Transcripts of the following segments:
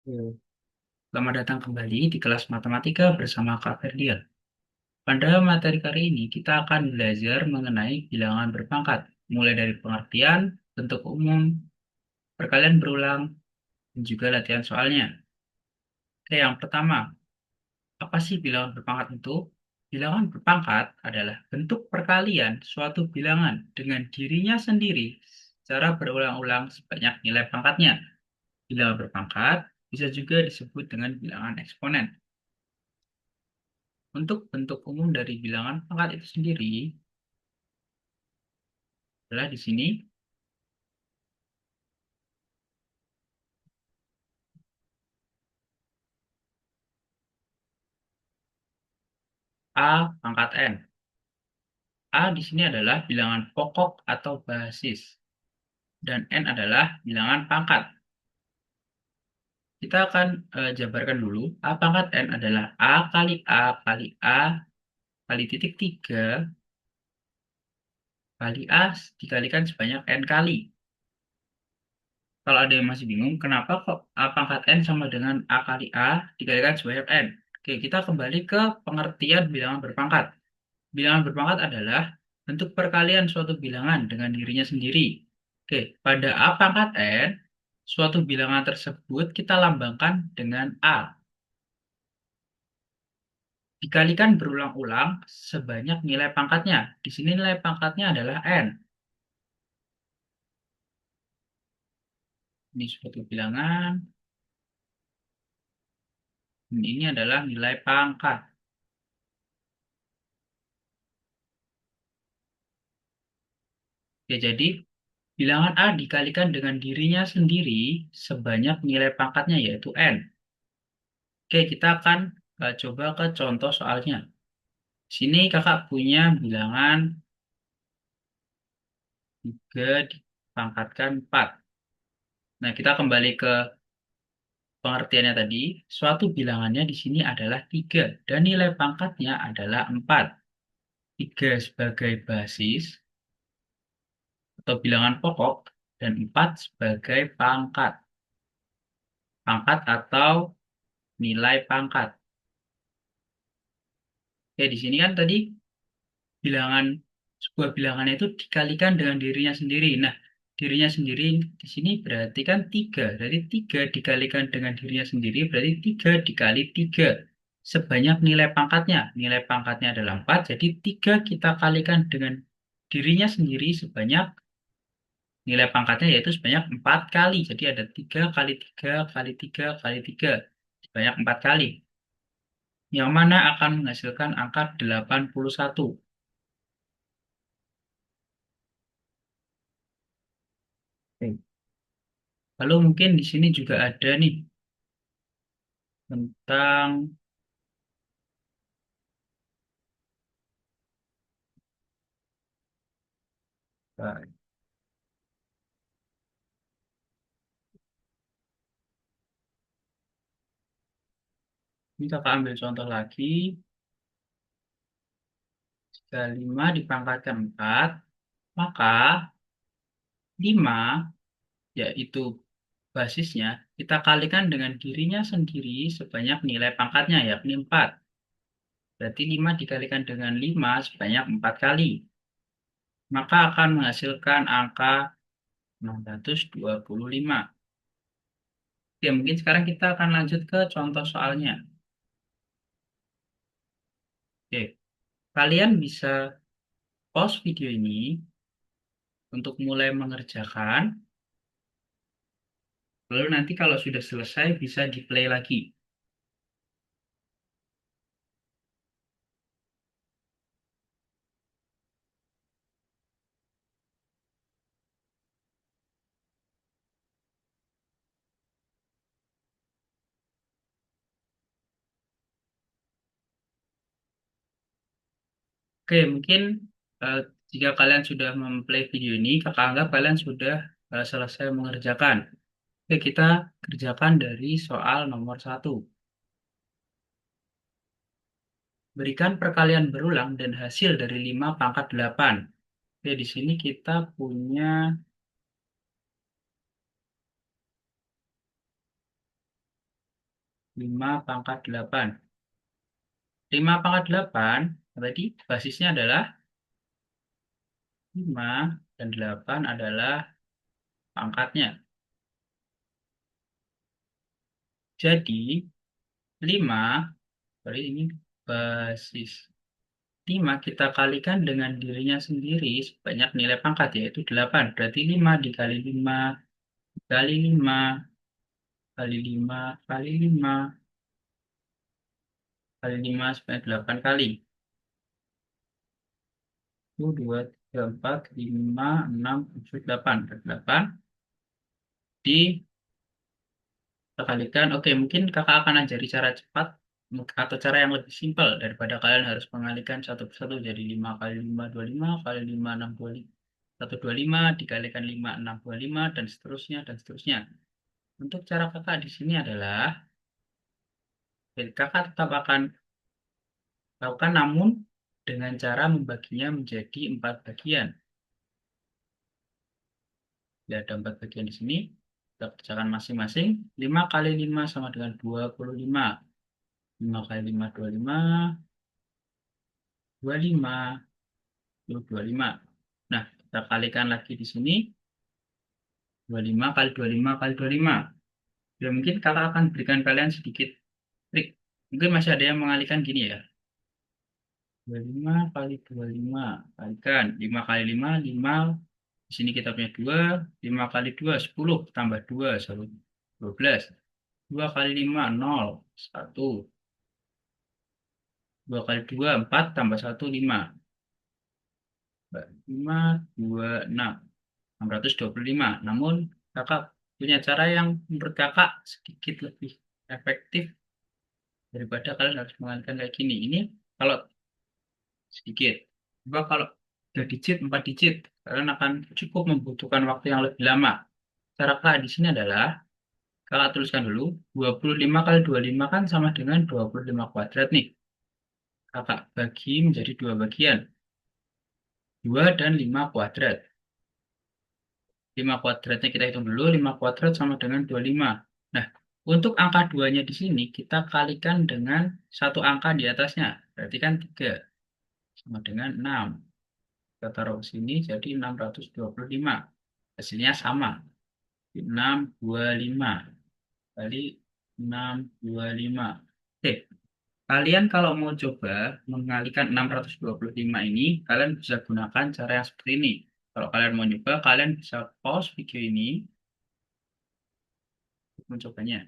Oke. Selamat datang kembali di kelas matematika bersama Kak Ferdian. Pada materi kali ini kita akan belajar mengenai bilangan berpangkat, mulai dari pengertian, bentuk umum, perkalian berulang, dan juga latihan soalnya. Oke, yang pertama, apa sih bilangan berpangkat itu? Bilangan berpangkat adalah bentuk perkalian suatu bilangan dengan dirinya sendiri secara berulang-ulang sebanyak nilai pangkatnya. Bilangan berpangkat bisa juga disebut dengan bilangan eksponen. Untuk bentuk umum dari bilangan pangkat itu sendiri adalah di sini A pangkat N. A di sini adalah bilangan pokok atau basis, dan N adalah bilangan pangkat. Kita akan jabarkan dulu. A pangkat N adalah A kali A kali A kali titik 3 kali A dikalikan sebanyak N kali. Kalau ada yang masih bingung, kenapa kok A pangkat N sama dengan A kali A dikalikan sebanyak N? Oke, kita kembali ke pengertian bilangan berpangkat. Bilangan berpangkat adalah bentuk perkalian suatu bilangan dengan dirinya sendiri. Oke, pada A pangkat N, suatu bilangan tersebut kita lambangkan dengan A. Dikalikan berulang-ulang sebanyak nilai pangkatnya. Di sini nilai pangkatnya adalah N. Ini suatu bilangan. Dan ini adalah nilai pangkat. Ya, jadi bilangan A dikalikan dengan dirinya sendiri sebanyak nilai pangkatnya yaitu N. Oke, kita akan coba ke contoh soalnya. Sini kakak punya bilangan 3 dipangkatkan 4. Nah, kita kembali ke pengertiannya tadi. Suatu bilangannya di sini adalah 3 dan nilai pangkatnya adalah 4. 3 sebagai basis atau bilangan pokok dan 4 sebagai pangkat. Pangkat atau nilai pangkat. Oke, di sini kan tadi bilangan sebuah bilangannya itu dikalikan dengan dirinya sendiri. Nah, dirinya sendiri di sini berarti kan 3. Jadi 3 dikalikan dengan dirinya sendiri berarti 3 dikali 3. Sebanyak nilai pangkatnya. Nilai pangkatnya adalah 4. Jadi 3 kita kalikan dengan dirinya sendiri sebanyak nilai pangkatnya yaitu sebanyak 4 kali. Jadi ada 3 kali 3 kali 3 kali 3. Sebanyak 4 kali. Yang mana akan menghasilkan angka 81. Oke. Lalu mungkin di sini juga ada nih tentang eh, ini kakak ambil contoh lagi. Jika 5 dipangkatkan 4, maka 5 yaitu basisnya kita kalikan dengan dirinya sendiri sebanyak nilai pangkatnya yakni 4. Berarti 5 dikalikan dengan 5 sebanyak 4 kali. Maka akan menghasilkan angka 625. Ya, mungkin sekarang kita akan lanjut ke contoh soalnya. Oke, kalian bisa pause video ini untuk mulai mengerjakan. Lalu nanti kalau sudah selesai bisa di-play lagi. Oke, mungkin eh, jika kalian sudah memplay video ini, kakak anggap kalian sudah selesai mengerjakan. Oke, kita kerjakan dari soal nomor 1. Berikan perkalian berulang dan hasil dari 5 pangkat 8. Oke, di sini kita punya 5 pangkat 8. 5 pangkat 8, tadi basisnya adalah 5 dan 8 adalah pangkatnya. Jadi 5, sorry ini basis 5 kita kalikan dengan dirinya sendiri sebanyak nilai pangkat yaitu 8. Berarti 5 dikali 5 kali 5 kali 5 kali 5 kali 5 sebanyak 8 kali. 1, 2, 3, 4, 5, 6, 7, 8. 8 dikalikan. Oke, mungkin kakak akan ajari cara cepat atau cara yang lebih simpel daripada kalian harus mengalihkan satu persatu. Jadi 5 kali 5, 25 kali 5, 6, 25. 125 dikalikan 5, 6, 25 dan seterusnya dan seterusnya. Untuk cara kakak di sini adalah jadi kakak tetap akan lakukan namun dengan cara membaginya menjadi 4 bagian. Ya, ada 4 bagian di sini. Kita kerjakan masing-masing. 5 kali 5 sama dengan 25. 5 kali 5, 25. 25. 25. Nah, kita kalikan lagi di sini. 25 kali 25 kali 25. Ya, mungkin kakak akan berikan kalian sedikit trik. Mungkin masih ada yang mengalihkan gini ya. 25 kali 25 kalikan 5 kali 5 5. Di sini kita punya 2. 5 kali 2 10 tambah 2 12. 2 kali 5 0 1. 2 kali 2 4 tambah 1 5. 5 2 6. 625. Namun kakak punya cara yang menurut kakak sedikit lebih efektif daripada kalian harus mengalihkan kayak gini. Ini kalau sedikit. Coba kalau 3 digit, 4 digit, kalian akan cukup membutuhkan waktu yang lebih lama. Cara kakak di sini adalah, kakak tuliskan dulu, 25 kali 25 kan sama dengan 25 kuadrat nih. Kakak bagi menjadi 2 bagian, 2 dan 5 kuadrat. 5 kuadratnya kita hitung dulu, 5 kuadrat sama dengan 25. Nah, untuk angka 2-nya di sini, kita kalikan dengan satu angka di atasnya. Berarti kan 3 sama dengan 6. Kita taruh di sini jadi 625. Hasilnya sama. 625 kali 625. Oke, kalian kalau mau coba mengalihkan 625 ini, kalian bisa gunakan cara yang seperti ini. Kalau kalian mau nyoba, kalian bisa pause video ini untuk mencobanya.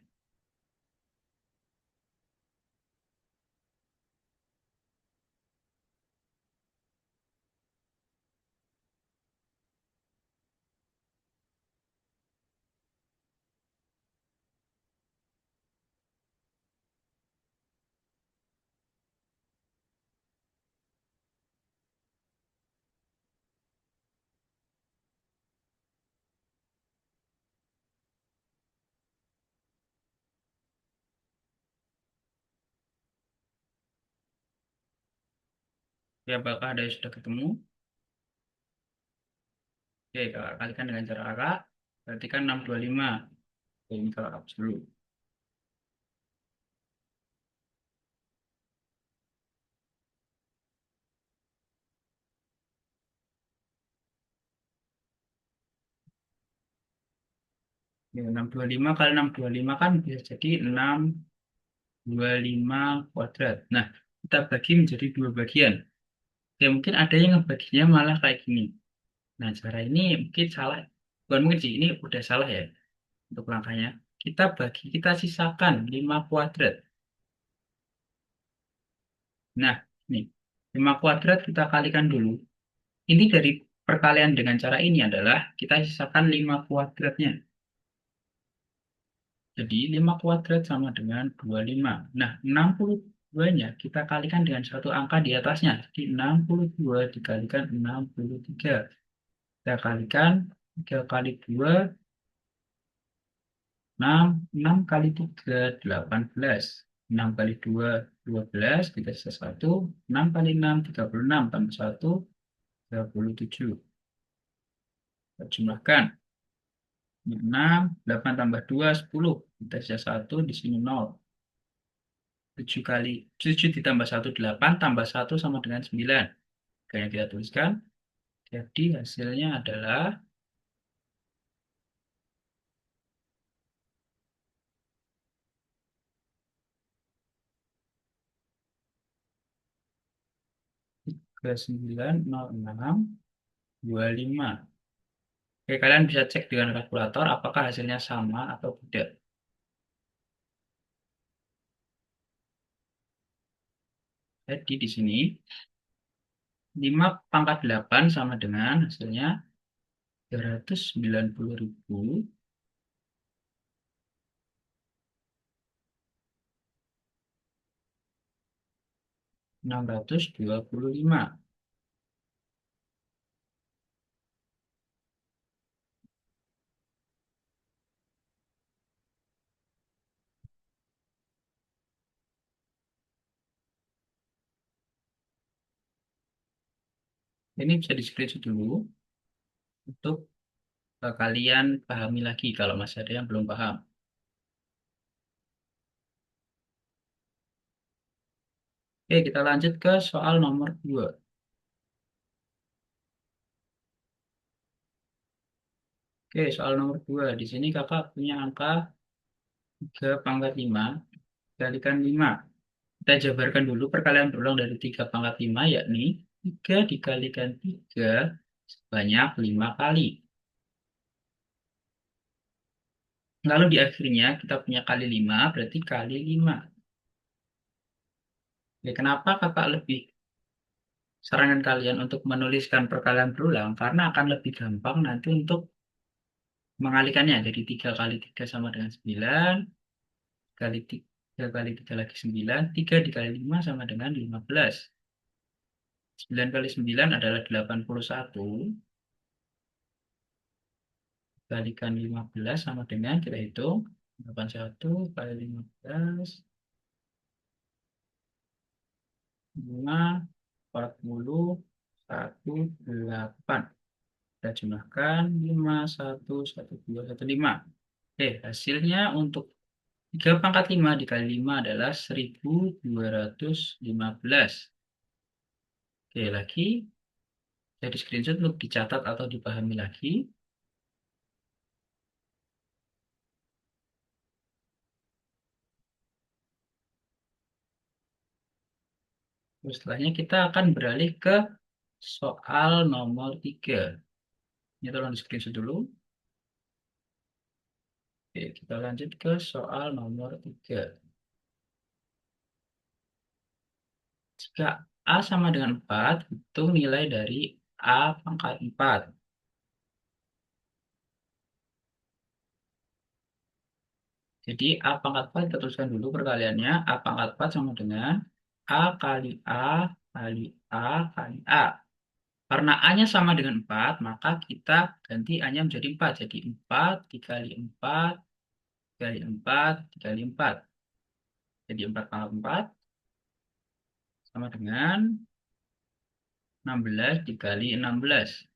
Ya, apakah ada yang sudah ketemu? Oke, kakak kalikan dengan cara kakak. Berarti kan 625. Oke, ini kakak hapus dulu. Ya, 625 kali 625 kan bisa jadi 625 kuadrat. Nah, kita bagi menjadi 2 bagian. Ya, mungkin ada yang ngebaginya malah kayak gini. Nah, cara ini mungkin salah. Bukan mungkin sih, ini udah salah ya untuk langkahnya. Kita bagi, kita sisakan 5 kuadrat. Nah, nih, 5 kuadrat kita kalikan dulu. Ini dari perkalian dengan cara ini adalah kita sisakan 5 kuadratnya. Jadi 5 kuadrat sama dengan 25. Nah, 62-nya kita kalikan dengan satu angka di atasnya. Jadi 62 dikalikan 63. Kita kalikan 3 kali 2, 6. 6 kali 3, 18. 6 kali 2, 12. Kita sisa 1. 6 kali 6, 36. Tambah 1, 37. Kita jumlahkan. 6, 8 tambah 2, 10. Kita sisa 1, di sini 0. 7 kali 7 ditambah 1 8 tambah 1 sama dengan 9. Kayak kita tuliskan. Jadi hasilnya adalah ke 90625. Oke, kalian bisa cek dengan kalkulator apakah hasilnya sama atau tidak. Jadi di sini 5 pangkat 8 sama dengan hasilnya 390.625. Ini bisa di screenshot dulu untuk kalian pahami lagi kalau masih ada yang belum paham. Oke, kita lanjut ke soal nomor 2. Oke, soal nomor 2. Di sini kakak punya angka 3 pangkat 5 dikalikan 5. Kita jabarkan dulu perkalian berulang dari 3 pangkat 5, yakni 3 dikalikan 3 sebanyak 5 kali. Lalu di akhirnya kita punya kali 5, berarti kali 5. Ya, kenapa kakak lebih sarankan kalian untuk menuliskan perkalian berulang? Karena akan lebih gampang nanti untuk mengalikannya. Jadi 3 kali 3 sama dengan 9, kali 3 kali 3 lagi 9, 3 dikali 5 sama dengan 15. 9 kali 9 adalah 81, kalikan 15 sama dengan, kita hitung, 81 kali 15, 5, 40, 18. Kita jumlahkan 5, 1, 1, 2, 1, 5. Oke, hasilnya untuk 3 pangkat 5 dikali 5 adalah 1215. Oke, lagi jadi screenshot untuk dicatat atau dipahami lagi. Terus setelahnya kita akan beralih ke soal nomor 3. Ini tolong di screenshot dulu. Oke, kita lanjut ke soal nomor 3. Jika A sama dengan 4, hitung nilai dari A pangkat 4. Jadi A pangkat 4 kita tuliskan dulu perkaliannya. A pangkat 4 sama dengan A kali A kali A kali A. Karena A-nya sama dengan 4, maka kita ganti A-nya menjadi 4. Jadi 4 dikali 4 dikali 4 dikali 4. Jadi 4 pangkat 4 sama dengan 16 dikali 16.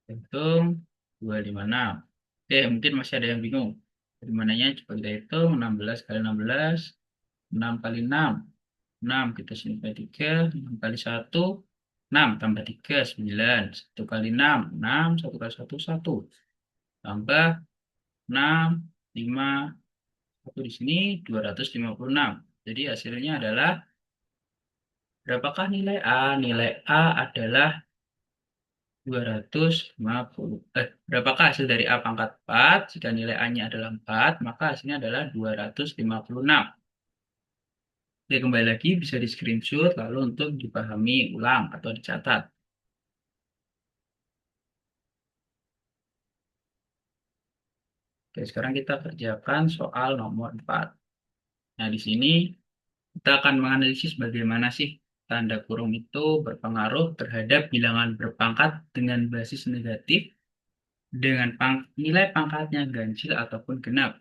Hitung 256. Oke, mungkin masih ada yang bingung. Dari mananya coba kita hitung. 16 kali 16, 6 kali 6. 6 kita simpan 3, 6 kali 1, 6 tambah 3, 9. 1 kali 6, 6, 1 kali 1, 1. Tambah 6, 5, 1 di sini 256. Jadi hasilnya adalah, berapakah nilai A? Nilai A adalah 250. Berapakah hasil dari A pangkat 4? Jika nilai A-nya adalah 4, maka hasilnya adalah 256. Oke, kembali lagi bisa di screenshot lalu untuk dipahami ulang atau dicatat. Oke, sekarang kita kerjakan soal nomor 4. Nah, di sini kita akan menganalisis bagaimana sih tanda kurung itu berpengaruh terhadap bilangan berpangkat dengan basis negatif dengan nilai pangkatnya ganjil ataupun genap.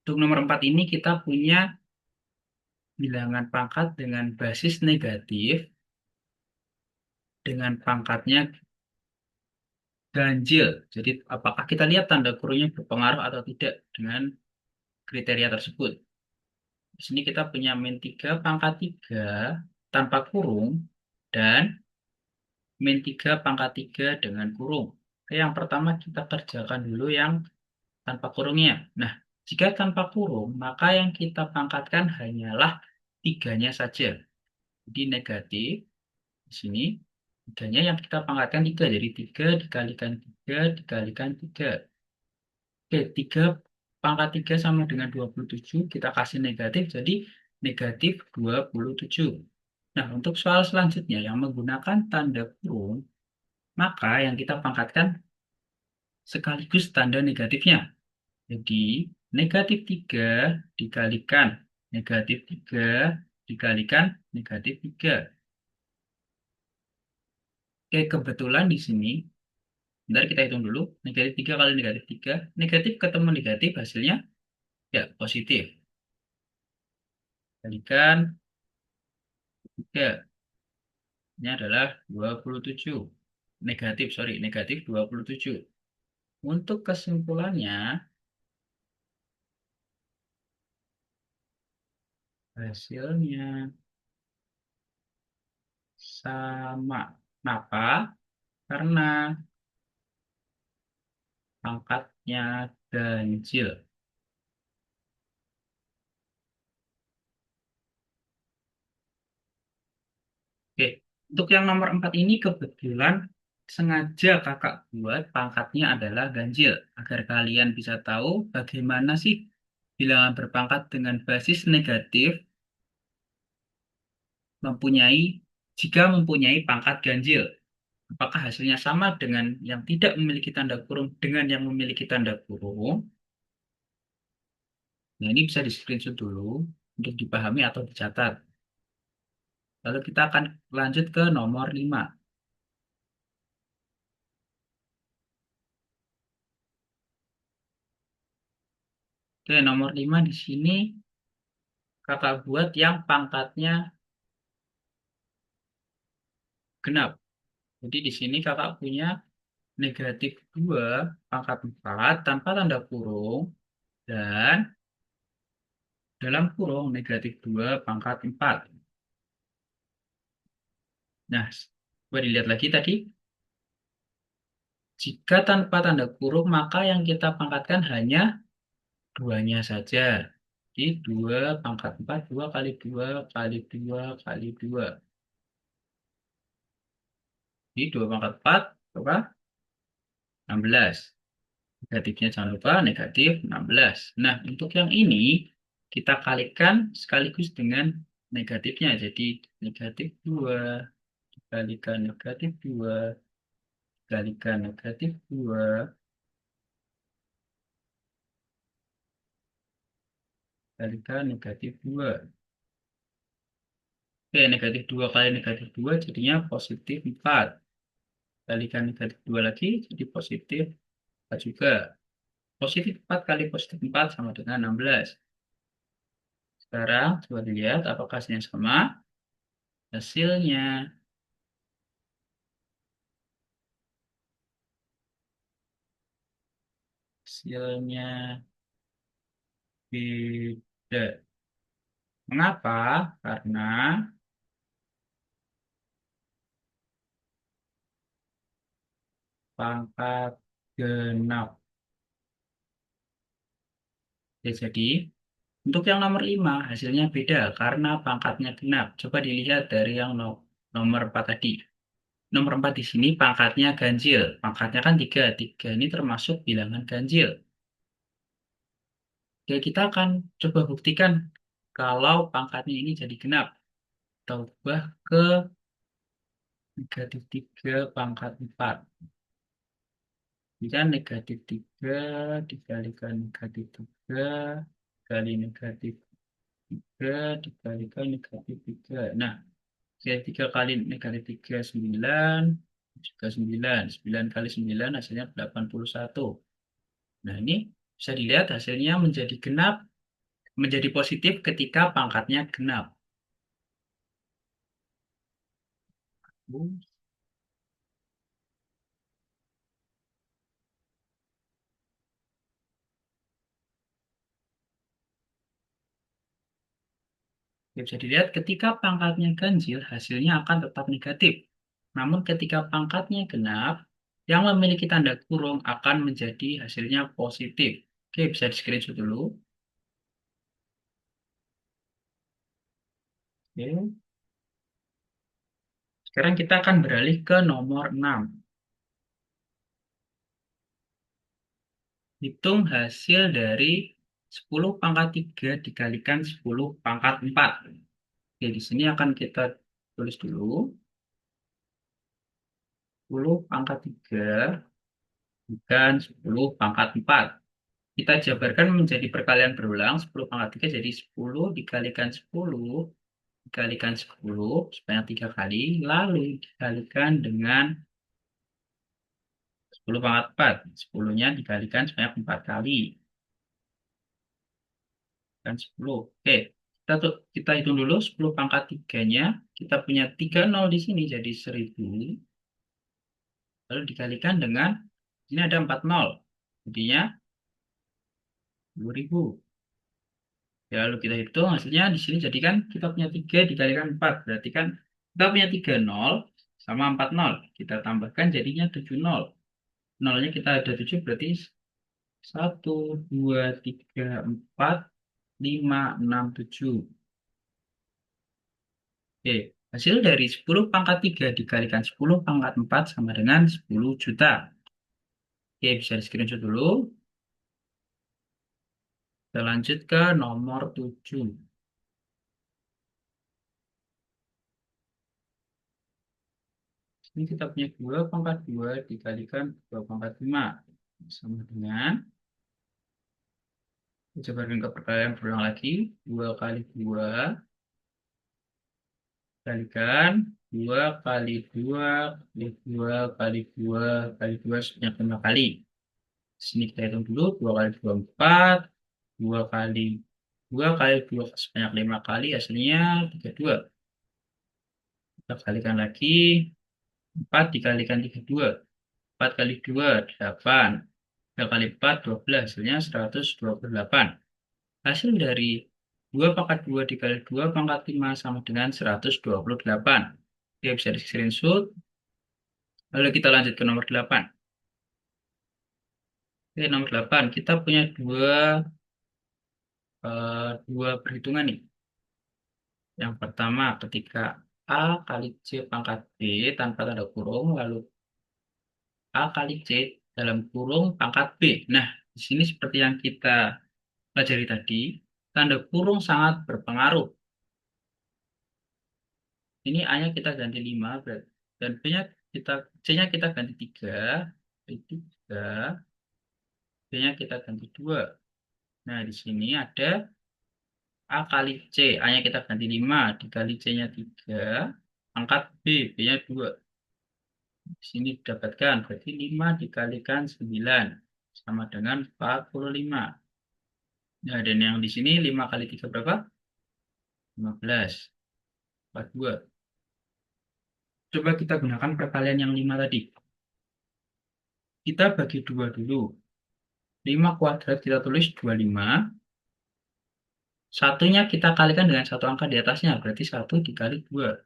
Untuk nomor 4 ini kita punya bilangan pangkat dengan basis negatif dengan pangkatnya ganjil. Jadi apakah kita lihat tanda kurungnya berpengaruh atau tidak dengan kriteria tersebut. Di sini kita punya min 3 pangkat 3 tanpa kurung dan min 3 pangkat 3 dengan kurung. Oke, yang pertama kita kerjakan dulu yang tanpa kurungnya. Nah, jika tanpa kurung, maka yang kita pangkatkan hanyalah tiganya saja. Jadi negatif di sini tiganya yang kita pangkatkan 3. Jadi 3 dikalikan 3 dikalikan 3. Oke, 3 pangkat 3 sama dengan 27. Kita kasih negatif, jadi negatif 27. Nah, untuk soal selanjutnya yang menggunakan tanda kurung, maka yang kita pangkatkan sekaligus tanda negatifnya. Jadi, negatif 3 dikalikan negatif 3 dikalikan negatif 3. Oke, kebetulan di sini, bentar kita hitung dulu. Negatif 3 kali negatif 3. Negatif ketemu negatif, hasilnya ya positif. Kalikan 3. Ini adalah 27. Negatif, sorry, negatif 27. Untuk kesimpulannya, hasilnya sama. Kenapa? Karena pangkatnya ganjil. Oke, untuk yang nomor 4 ini kebetulan sengaja kakak buat pangkatnya adalah ganjil. Agar kalian bisa tahu bagaimana sih bilangan berpangkat dengan basis negatif mempunyai jika mempunyai pangkat ganjil. Apakah hasilnya sama dengan yang tidak memiliki tanda kurung dengan yang memiliki tanda kurung? Nah, ini bisa di-screenshot dulu untuk dipahami atau dicatat. Lalu kita akan lanjut ke nomor 5. Oke, nomor 5 di sini kakak buat yang pangkatnya genap. Jadi di sini kakak punya negatif 2 pangkat 4 tanpa tanda kurung dan dalam kurung negatif 2 pangkat 4. Nah, coba dilihat lagi tadi. Jika tanpa tanda kurung, maka yang kita pangkatkan hanya duanya saja. Jadi 2 pangkat 4, 2 kali 2 kali 2 kali 2. Jadi 2 pangkat 4, berapa? 16. Negatifnya jangan lupa, negatif 16. Nah, untuk yang ini, kita kalikan sekaligus dengan negatifnya. Jadi negatif 2 dikalikan negatif 2 dikalikan negatif 2 dikalikan negatif 2. Oke, negatif 2 kali negatif 2 jadinya positif 4. Kalikan negatif 2 lagi jadi positif 4 juga. Positif 4 kali positif 4 sama dengan 16. Sekarang coba dilihat apakah hasilnya sama. Hasilnya hasilnya beda. Mengapa? Karena pangkat genap. Ya, jadi untuk yang nomor 5 hasilnya beda karena pangkatnya genap. Coba dilihat dari yang nomor 4 tadi. Nomor 4 di sini pangkatnya ganjil. Pangkatnya kan 3. 3 ini termasuk bilangan ganjil. Oke, kita akan coba buktikan kalau pangkatnya ini jadi genap. Kita ubah ke negatif 3 pangkat 4. Jika negatif 3 dikalikan negatif 3 kali negatif 3 dikalikan negatif 3. Nah, negatif 3 kali negatif 3, 9. Juga 9. 9 kali 9 hasilnya 81. Nah, ini bisa dilihat hasilnya menjadi genap, menjadi positif ketika pangkatnya genap. Oke, bisa dilihat ketika pangkatnya ganjil, hasilnya akan tetap negatif. Namun ketika pangkatnya genap, yang memiliki tanda kurung akan menjadi hasilnya positif. Oke, bisa di screenshot dulu. Oke. Sekarang kita akan beralih ke nomor 6. Hitung hasil dari 10 pangkat 3 dikalikan 10 pangkat 4. Oke, di sini akan kita tulis dulu. 10 pangkat 3 dan 10 pangkat 4. Kita jabarkan menjadi perkalian berulang. 10 pangkat 3 jadi 10 dikalikan 10 dikalikan 10 sebanyak 3 kali. Lalu dikalikan dengan 10 pangkat 4. 10-nya dikalikan sebanyak 4 kali. Dan 10. Oke, kita hitung dulu 10 pangkat 3-nya. Kita punya 3 nol di sini jadi 1000. Lalu dikalikan dengan, ini ada 4 nol. Jadinya 10.000. Ya, lalu kita hitung hasilnya di sini jadi kan kita punya 3 dikalikan 4. Berarti kan kita punya 3 nol sama 4 nol. Kita tambahkan jadinya 7 nol. Nolnya kita ada 7 berarti 1, 2, 3, 4, 5, 6, 7. Oke, hasil dari 10 pangkat 3 dikalikan 10 pangkat 4 sama dengan 10 juta. Oke, bisa di screenshot dulu. Kita lanjut ke nomor 7. Ini kita punya 2 pangkat 2 dikalikan 2 pangkat 5. Sama dengan, kita jabarkan ke perkalian berulang lagi. 2 kali 2 dikalikan 2 kali 2 kali 2 kali 2 kali 2 sebanyak 5 kali. Di sini kita hitung dulu. 2 kali 2 4. 2 kali 2 kali 2 sebanyak 5 kali. Hasilnya 32. Kita kalikan lagi. 4 dikalikan 32. 4 kali 2, 8. 3 kali 4, 12. Hasilnya 128. Hasil dari 2 pangkat 2 dikali 2 pangkat 5 sama dengan 128. Dia bisa di screenshot. Lalu kita lanjut ke nomor 8. Oke, nomor 8. Kita punya dua perhitungan nih. Yang pertama, ketika A kali C pangkat B tanpa tanda kurung, lalu A kali C dalam kurung pangkat B. Nah, di sini seperti yang kita pelajari tadi, tanda kurung sangat berpengaruh. Ini A-nya kita ganti 5, dan B-nya C-nya kita ganti 3, B3, B-nya kita ganti 2. Nah, di sini ada A kali C, A-nya kita ganti 5, dikali C-nya 3, angkat B, B-nya 2. Di sini didapatkan, berarti 5 dikalikan 9, sama dengan 45. Nah, dan yang di sini 5 kali 3 berapa? 15. 42. Coba kita gunakan perkalian yang 5 tadi. Kita bagi 2 dulu. 5 kuadrat kita tulis 25. Satunya kita kalikan dengan satu angka di atasnya. Berarti 1 dikali 2.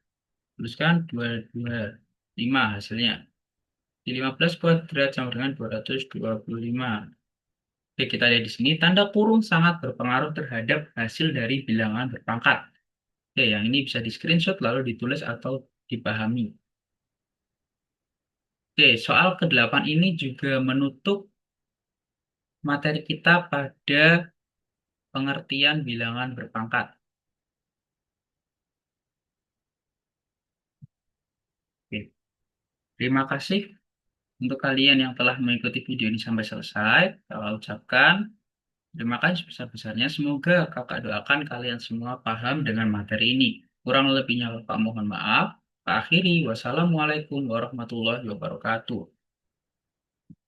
Tuliskan 225 hasilnya. Di 15 kuadrat sama dengan 225. Oke, kita lihat di sini. Tanda kurung sangat berpengaruh terhadap hasil dari bilangan berpangkat. Oke, yang ini bisa di screenshot lalu ditulis atau dipahami. Oke, soal ke-8 ini juga menutup materi kita pada pengertian bilangan berpangkat. Oke, terima kasih untuk kalian yang telah mengikuti video ini sampai selesai. Saya ucapkan terima kasih sebesar-besarnya. Semoga kakak doakan kalian semua paham dengan materi ini. Kurang lebihnya Bapak mohon maaf. Pak akhiri, wassalamualaikum warahmatullahi wabarakatuh.